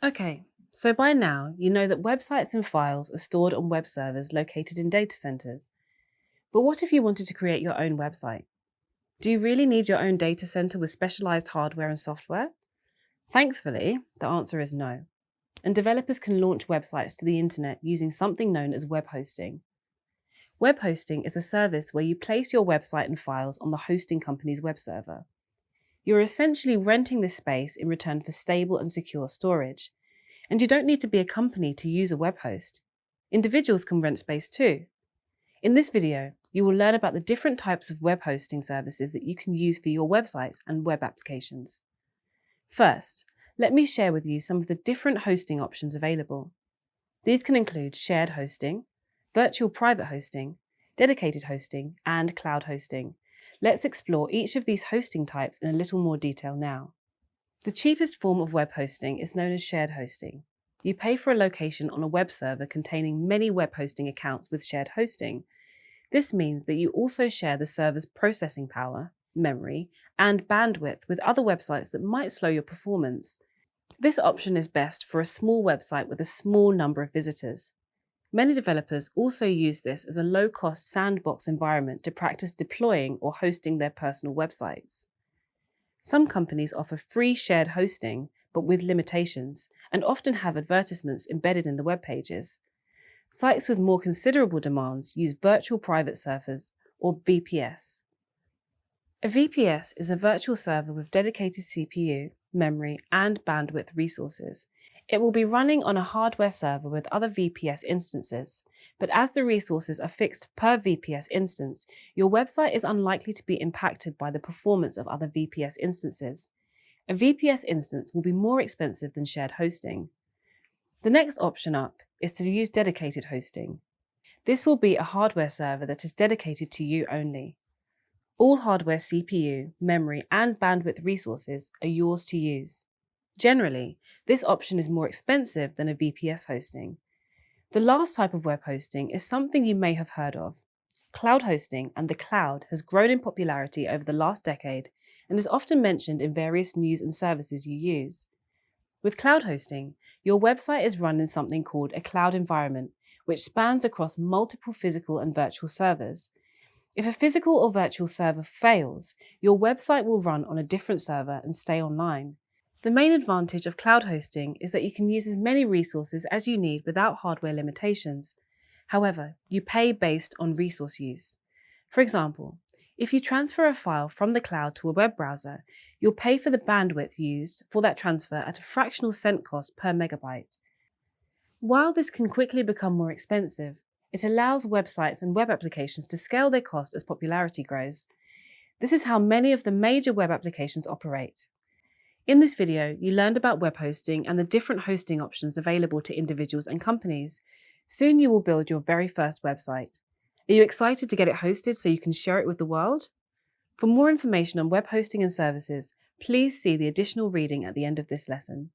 Okay, so by now you know that websites and files are stored on web servers located in data centers. But what if you wanted to create your own website? Do you really need your own data center with specialized hardware and software? Thankfully, the answer is no. And developers can launch websites to the internet using something known as web hosting. Web hosting is a service where you place your website and files on the hosting company's web server. You're essentially renting this space in return for stable and secure storage. And you don't need to be a company to use a web host. Individuals can rent space too. In this video, you will learn about the different types of web hosting services that you can use for your websites and web applications. First, let me share with you some of the different hosting options available. These can include shared hosting, virtual private hosting, dedicated hosting, and cloud hosting. Let's explore each of these hosting types in a little more detail now. The cheapest form of web hosting is known as shared hosting. You pay for a location on a web server containing many web hosting accounts with shared hosting. This means that you also share the server's processing power, memory, and bandwidth with other websites that might slow your performance. This option is best for a small website with a small number of visitors. Many developers also use this as a low-cost sandbox environment to practice deploying or hosting their personal websites. Some companies offer free shared hosting, but with limitations, and often have advertisements embedded in the web pages. Sites with more considerable demands use virtual private servers, or VPS. A VPS is a virtual server with dedicated CPU, memory, and bandwidth resources. It will be running on a hardware server with other VPS instances, but as the resources are fixed per VPS instance, your website is unlikely to be impacted by the performance of other VPS instances. A VPS instance will be more expensive than shared hosting. The next option up is to use dedicated hosting. This will be a hardware server that is dedicated to you only. All hardware CPU, memory, and bandwidth resources are yours to use. Generally, this option is more expensive than a VPS hosting. The last type of web hosting is something you may have heard of. Cloud hosting and the cloud has grown in popularity over the last decade and is often mentioned in various news and services you use. With cloud hosting, your website is run in something called a cloud environment, which spans across multiple physical and virtual servers. If a physical or virtual server fails, your website will run on a different server and stay online. The main advantage of cloud hosting is that you can use as many resources as you need without hardware limitations. However, you pay based on resource use. For example, if you transfer a file from the cloud to a web browser, you'll pay for the bandwidth used for that transfer at a fractional cent cost per megabyte. While this can quickly become more expensive, it allows websites and web applications to scale their cost as popularity grows. This is how many of the major web applications operate. In this video, you learned about web hosting and the different hosting options available to individuals and companies. Soon you will build your very first website. Are you excited to get it hosted so you can share it with the world? For more information on web hosting and services, please see the additional reading at the end of this lesson.